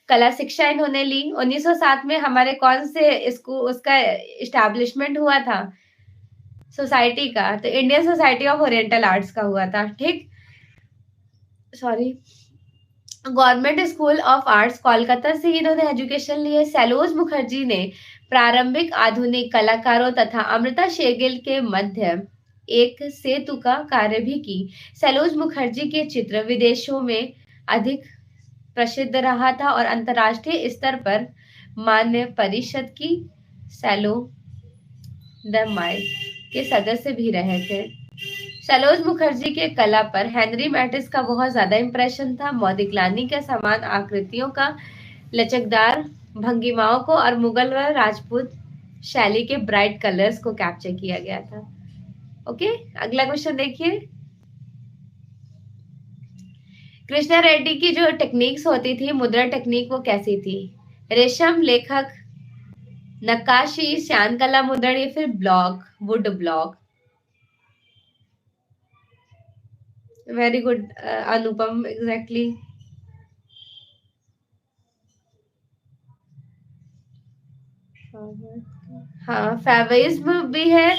कला शिक्षा इन्होंने ली। 1907 में हमारे कौन से स्कूल उसका इस्टेब्लिशमेंट हुआ था सोसाइटी का? तो Indian society of oriental arts का हुआ था, ठीक। Sorry, government school of arts Kolkata से इन्होंने एजुकेशन ली है। सैलोज मुखर्जी ने प्रारंभिक आधुनिक कलाकारों तथा अमृता शेरगिल के मध्य एक सेतु का कार्य भी की। सैलोज मुखर्जी के चित्र विदेशों में अधिक प्रसिद्ध रहा था और अंतर्राष्ट्रीय स्तर पर मान्य परिषद की सैलो द माइल के सदस्य भी रहे थे। सैलोज मुखर्जी के कला पर हेनरी मैटिस का बहुत ज्यादा इंप्रेशन था। मोदिग्लानी के समान आकृतियों का लचकदार भंगिमाओं को और मुगल व राजपूत शैली के ब्राइट कलर्स को कैप्चर किया गया था। ओके, अगला क्वेश्चन देखिए। कृष्णा रेड्डी की जो टेक्निक्स होती थी, मुद्रा टेक्निक, वो कैसी थी? रेशम लेखक, नक्काशी, श्यान कला मुद्रण, या फिर block, would block? Very good Anupam, exactly. हाँ, फेविज्म भी है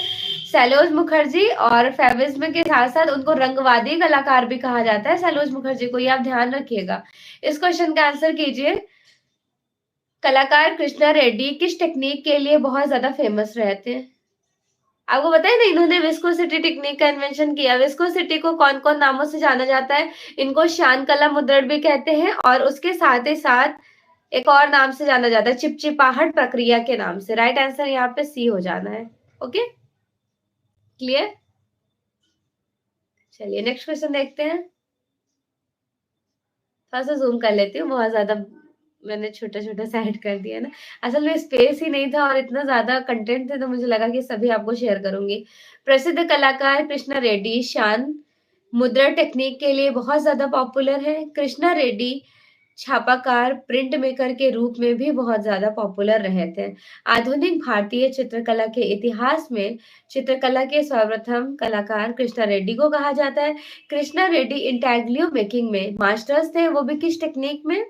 सैलोज मुखर्जी, और फेविज्म के साथ साथ उनको रंगवादी कलाकार भी कहा जाता है सैलोज मुखर्जी को, ये आप ध्यान रखिएगा। इस क्वेश्चन का आंसर कीजिए। कलाकार कृष्णा रेड्डी किस टेक्निक के लिए बहुत ज्यादा फेमस रहते हैं? आपको पता है ना, इन्होंने विस्कोसिटी टेक्निक का इन्वेंशन किया। विस्कोसिटी को कौन कौन नामों से जाना जाता है? इनको श्यान कला मुद्रण भी कहते हैं, और उसके साथ ही साथ एक और नाम से जाना जाता है, चिपचिपाहट प्रक्रिया के नाम से। राइट आंसर यहाँ पे सी हो जाना है। Okay, clear. चलिए नेक्स्ट क्वेश्चन देखते हैं। थोड़ा सा जूम कर लेती हूँ, बहुत ज्यादा मैंने छोटा छोटा सा ऐड कर दिया ना। असल में स्पेस ही नहीं था और इतना ज्यादा कंटेंट थे, तो मुझे लगा कि सभी आपको शेयर करूंगी। प्रसिद्ध कलाकार कृष्णा रेड्डी शान मुद्रा टेक्निक के लिए बहुत ज्यादा पॉपुलर है। कृष्णा रेड्डी छापाकार प्रिंट मेकर के रूप में भी बहुत ज्यादा पॉपुलर रहे थे। आधुनिक भारतीय चित्रकला के इतिहास में चित्रकला के सर्वप्रथम कलाकार कृष्णा रेड्डी को कहा जाता है। कृष्णा रेड्डी इंटैग्लियो मेकिंग में मास्टर्स थे, वो भी किस टेक्निक में?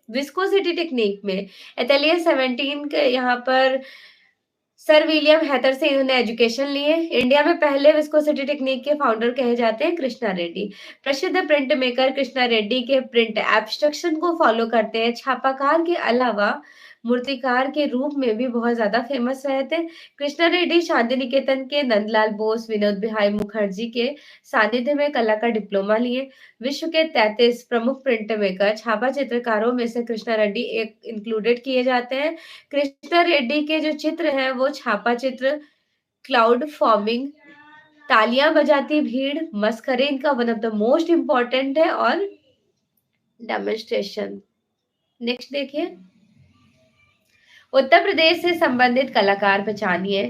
विस्कोसिटी टेक्निक में। एटलियर 17 के यहाँ पर सर विलियम हैथर से इन्होंने एजुकेशन लिए। इंडिया में पहले विस्कोसिटी टेक्निक के फाउंडर कहे जाते हैं कृष्णा रेड्डी। प्रसिद्ध प्रिंट मेकर कृष्णा रेड्डी के प्रिंट एब्स्ट्रक्शन को फॉलो करते हैं। छापाकार के अलावा मूर्तिकार के रूप में भी बहुत ज्यादा फेमस रहे थे। कृष्णा रेड्डी शांति निकेतन के नंदलाल बोस विनोद बिहारी मुखर्जी के सानिध्य में कला का डिप्लोमा लिए। विश्व के 33 प्रमुख प्रिंट मेकर छापा चित्रकारों में से कृष्णा रेड्डी एक इंक्लूडेड किए जाते हैं। कृष्णा रेड्डी के जो चित्र हैं वो छापा चित्र, क्लाउड फॉर्मिंग, तालियां बजाती भीड़, मस्करे इनका one of the most important है, और डेमोन्स्ट्रेशन। नेक्स्ट देखिए, उत्तर प्रदेश से संबंधित कलाकार पहचानिए।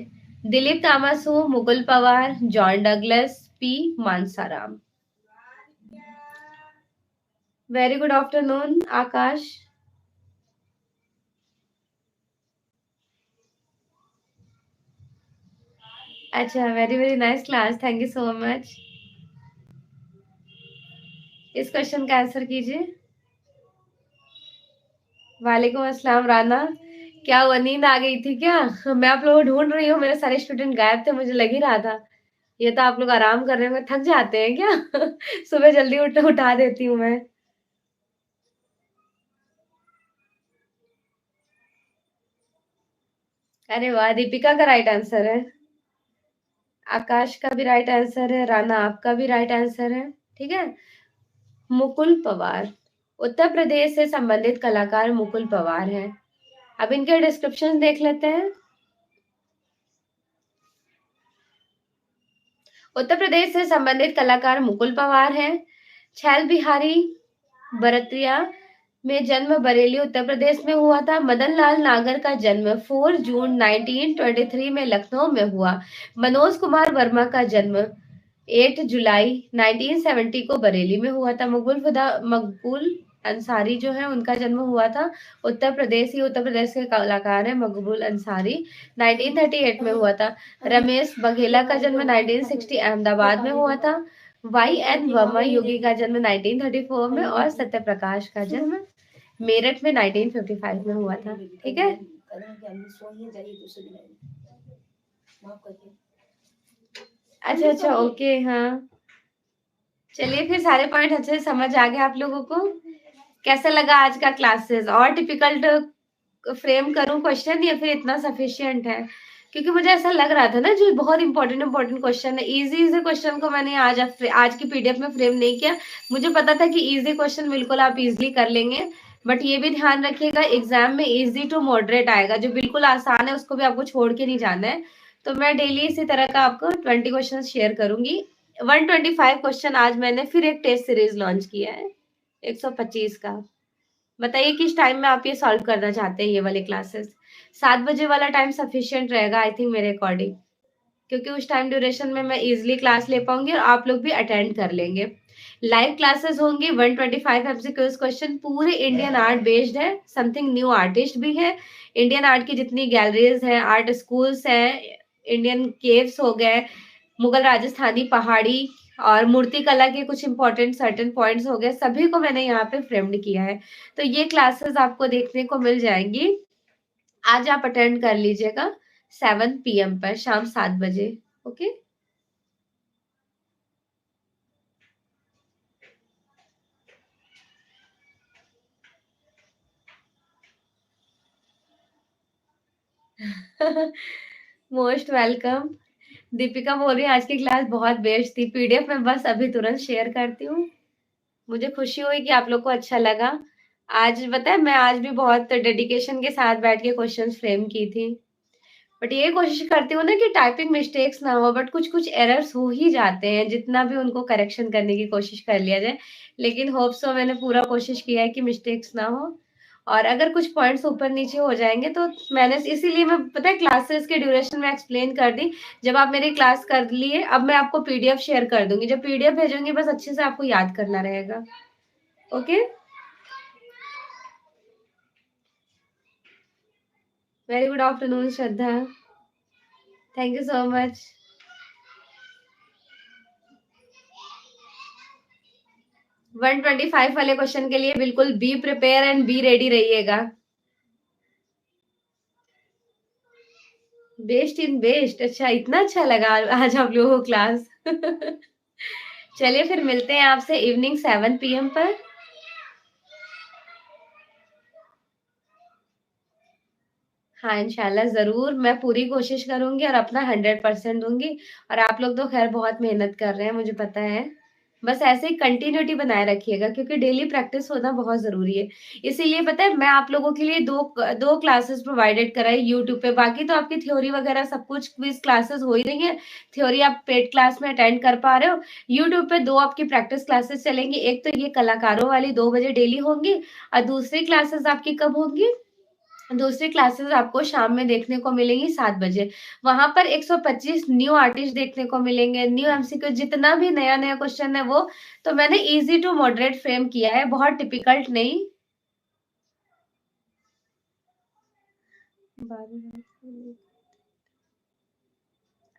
Dilip Tamasu, Mukul Pawar, John Douglas, P Mansaram. Very good afternoon Akash. अच्छा, very very nice class, thank you so much. इस क्वेश्चन का आंसर कीजिए। वालेकुम अस्सलाम राना। क्या हुआ, नींद आ गई थी क्या? मैं आप लोगों को ढूंढ रही हूँ, मेरे सारे स्टूडेंट गायब थे, मुझे लग ही रहा था। ये तो आप लोग आराम कर रहे होंगे, थक जाते हैं क्या? सुबह जल्दी उठा देती हूँ मैं। अरे वाह, दीपिका का राइट आंसर है। आकाश का भी राइट आंसर है, राना आपका भी राइट आंसर है। ठीक है। मुकुल पवार, उत्तर प्रदेश से संबंधित कलाकार मुकुल पवार हैं। अब इनके डिस्क्रिप्शन देख लेते हैं। उत्तर प्रदेश से संबंधित कलाकार मुकुल पवार हैं। छैल बिहारी बरतिया में जन्म बरेली उत्तर प्रदेश में हुआ था। मदन लाल नागर का जन्म 4 जून 1923 में लखनऊ में हुआ। मनोज कुमार वर्मा का जन्म 8 जुलाई 1970 को बरेली में हुआ था। मकबूल अंसारी जो है उनका जन्म हुआ था उत्तर प्रदेश, ही उत्तर प्रदेश के कलाकार है मकबूल अंसारी, 1938 में हुआ था। रमेश बघेला का जन्म 1960 अहमदाबाद में हुआ था। वाई एन वर्मा योगी का जन्म 1934 में, और सत्य प्रकाश का जन्म मेरठ में 1955 में हुआ था। ठीक है। अच्छा अच्छा, ओके, हाँ। चलिए फिर सारे पॉइंट अच्छे से समझ आ गए आप लोगों को। कैसा लगा आज का क्लासेस? और डिफिकल्ट फ्रेम करूं क्वेश्चन, या फिर इतना सफिशिएंट है? क्योंकि मुझे ऐसा लग रहा था ना, जो बहुत इंपॉर्टेंट इंपॉर्टेंट क्वेश्चन है, इजी इजी क्वेश्चन को मैंने आज की पीडीएफ में फ्रेम नहीं किया। मुझे पता था कि इजी क्वेश्चन बिल्कुल आप इजीली कर लेंगे, बट ये भी ध्यान रखिएगा एग्जाम में इजी टू मॉडरेट आएगा। जो बिल्कुल आसान है उसको भी आपको छोड़ के नहीं जाना है। तो मैं डेली इसी तरह का आपको 20 क्वेश्चन शेयर करूंगी। 125 क्वेश्चन आज मैंने फिर एक टेस्ट सीरीज लॉन्च किया है, 125 का। बताइए किस टाइम में आप ये सॉल्व करना चाहते हैं ये वाले क्लासेस। 7 बजे वाला टाइम सफिशिएंट रहेगा आई थिंक मेरे अकॉर्डिंग, क्योंकि उस टाइम ड्यूरेशन में मैं इजिली क्लास ले पाऊंगी और आप लोग भी अटेंड कर लेंगे। लाइव क्लासेस होंगी। 125 एमसीक्यूज क्वेश्चन पूरे इंडियन आर्ट बेस्ड है। समथिंग न्यू आर्टिस्ट भी है। इंडियन आर्ट की जितनी गैलरीज हैं, आर्ट स्कूल्स हैं, इंडियन केव्स हो गए, मुगल राजस्थानी पहाड़ी और मूर्ति कला के कुछ इंपॉर्टेंट सर्टेन पॉइंट्स हो गए, सभी को मैंने यहाँ पे फ्रेम्ड किया है। तो ये क्लासेस आपको देखने को मिल जाएंगी। आज आप अटेंड कर लीजिएगा 7 PM पर, शाम 7 बजे। ओके। Most welcome. दीपिका बोल रही है आज की क्लास बहुत बेस्ट थी। पीडीएफ में बस अभी तुरंत शेयर करती हूँ। मुझे खुशी हुई कि आप लोग को अच्छा लगा। आज पता है मैं आज भी बहुत डेडिकेशन के साथ बैठ के क्वेश्चंस फ्रेम की थी। बट ये कोशिश करती हूँ ना कि टाइपिंग मिस्टेक्स ना हो, बट कुछ-कुछ एरर्स हो ही जाते हैं, जितना भी उनको करेक्शन करने की कोशिश कर लिया जाए। लेकिन होप सो मैंने पूरा कोशिश किया है कि मिस्टेक्स ना हो, और अगर कुछ पॉइंट्स ऊपर-नीचे हो जाएँगे तो मैंने इसीलिए मैं पता है क्लासेस के ड्यूरेशन में एक्सप्लेन कर दी। जब आप मेरी क्लास कर लिए, अब मैं आपको पीडीएफ शेयर कर दूँगी। जब पीडीएफ भेजूँगी बस अच्छे से आपको याद करना रहेगा। Okay? Very good afternoon Shraddha. Thank you so much. 125 वाले क्वेश्चन के लिए बिल्कुल be prepare and be ready रहिएगा। बेस्ट इन बेस्ट, अच्छा इतना अच्छा लगा आज आप लोगों को क्लास। चलिए फिर मिलते हैं आपसे इवनिंग 7 पीएम पर। हाँ, इंशाल्लाह ज़रूर मैं पूरी कोशिश करूँगी और अपना 100% दूँगी, और आप लोग तो ख़ैर बहुत मेहनत कर रहे हैं, मुझे पता है। बस ऐसे ही कंटिन्यूटी बनाए रखिएगा, क्योंकि डेली प्रैक्टिस होना बहुत ज़रूरी है। इसीलिए पता है मैं आप लोगों के लिए 2 क्लासेस प्रोवाइडेड कराई यूट्यूब पे, बाकी तो आपकी थ्योरी वग़ैरह सब कुछ क्विज़ क्लासेस हो ही रही हैं। थ्योरी आप पेड क्लास में अटेंड कर पा रहे हो। यूट्यूब पे 2 आपकी प्रैक्टिस क्लासेस चलेंगी। एक तो ये कलाकारों वाली 2 बजे डेली होंगी, और दूसरी क्लासेस आपकी कब होंगी? दूसरी क्लासेस आपको शाम में देखने को मिलेंगी 7 बजे। वहाँ पर 125 न्यू आर्टिस्ट देखने को मिलेंगे, न्यू एमसीक्यू जितना भी नया-नया क्वेश्चन है वो, तो मैंने ईज़ी टू मॉडरेट फ्रेम किया है, बहुत डिफिकल्ट नहीं।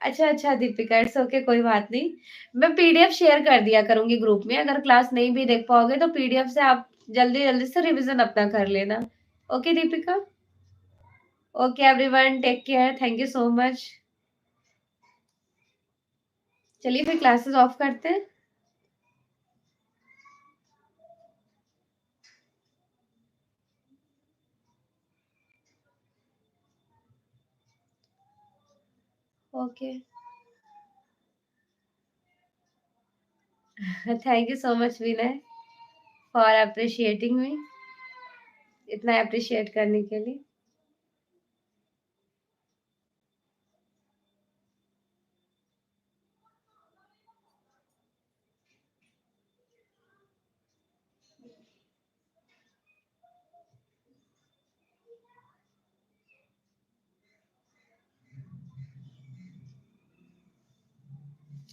अच्छा, अच्छा दीपिका, इट्स ओके, कोई बात नहीं। मैं पीडीएफ शेयर कर दिया करूँगी ग्रुप में, अगर क्लास नहीं भी देख पाओगे तो पीडीएफ से आप जल्दी-जल्दी से रिवीजन अपना कर लेना। Okay Deepika? Okay everyone, take care, thank you so much. चलिए फिर क्लासेस ऑफ करते हैं। Okay. Thank you so much Vinay for appreciating me, इतना अप्रिशिएट करने के लिए।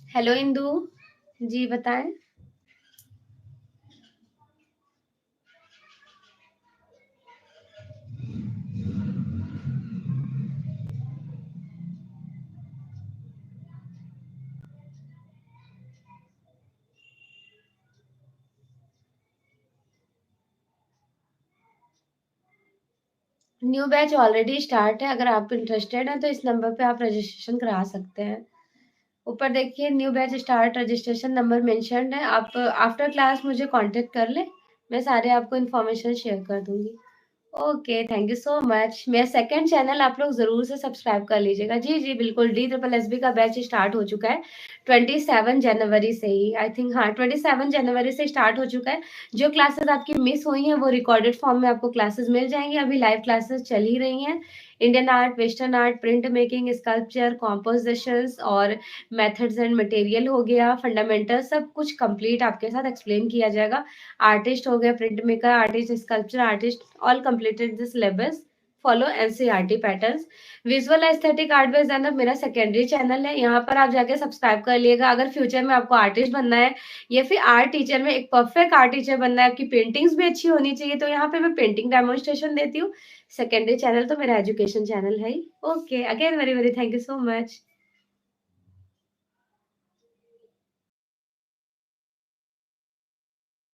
हेलो इंदू, जी बताएं। न्यू बैच ऑलरेडी स्टार्ट है, अगर आप इंटरेस्टेड हैं तो इस नंबर पे आप रजिस्ट्रेशन करा सकते हैं। ऊपर देखिए new batch start registration number mentioned है, आप आफ्टर क्लास मुझे कांटेक्ट कर लें, मैं सारे आपको इन्फॉर्मेशन शेयर कर दूंगी। Okay, thank you so much. मेरा सेकंड चैनल आप लोग ज़रूर से सब्सक्राइब कर लीजिएगा। जी, जी, बिल्कुल, डी ट्रिपल एसबी का बैच स्टार्ट हो चुका है, 27 जनवरी से ही, आई थिंक, हाँ, 27 जनवरी से स्टार्ट हो चुका है। जो क्लासेस आपकी मिस हुई हैं, वो रिकॉर्डेड फॉर्म में आपको क्लासेस मिल जाएँगी। अभी लाइव क्लासेस चल ही रही हैं। Indian art, western art, print making, sculpture, compositions और मेथड्स एंड मटेरियल हो गया, फंडामेंटल, सब कुछ कंप्लीट आपके साथ एक्सप्लेन किया जाएगा। आर्टिस्ट हो गए, print maker artist, sculpture artist, all completed the syllabus, follow NCERT patterns. Visual aesthetic art bye Zainab मेरा सेकेंडरी चैनल है, यहाँ पर आप जाके सब्सक्राइब कर लिएगा। अगर फ्यूचर में आपको आर्टिस्ट बनना है या फिर आर्ट टीचर में एक परफेक्ट आर्ट टीचर बनना है, आपकी पेंटिंग्स भी अच्छी होनी चाहिए, तो यहाँ पे मैं पेंटिंग डेमोन्स्ट्रेशन देती हूँ। सेकेंडरी चैनल तो मेरा एजुकेशन चैनल है ही। Okay, again very very thank you so much.